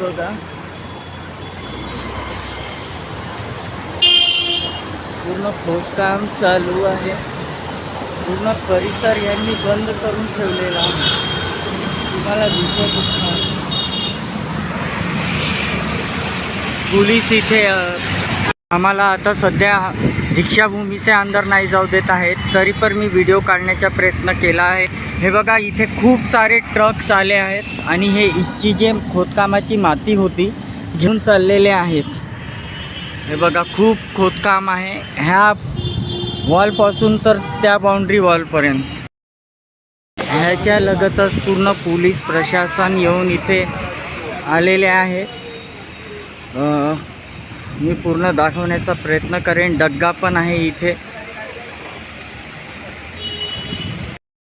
बघा, पूर्ण खोदकाम चालू आहे. पूर्ण परिसर यांनी बंद करून ठेवलेला आहे. तुम्हाला दिसत असणार पोलीस इथे आम्हाला आता सध्या दीक्षाभूमीच्या अंदर नाही जाऊ देत आहेत. तरी पण मी व्हिडिओ काढण्याचा प्रयत्न केला आहे. हे बघा, इथे खूप सारे ट्रक्स आले आहेत आणि हे इथची जे खोदकामाची माती होती घेऊन चाललेले आहेत. हे बघा, खूप खोदकाम आहे ह्या वॉलपासून तर त्या बाउंड्री वॉलपर्यंत. ह्याच्या लगतच पूर्ण पोलीस प्रशासन येऊन इथे आलेले आहे. मी पूर्ण दाखवण्याचा प्रयत्न करेन. डग्गा पण आहे इथे.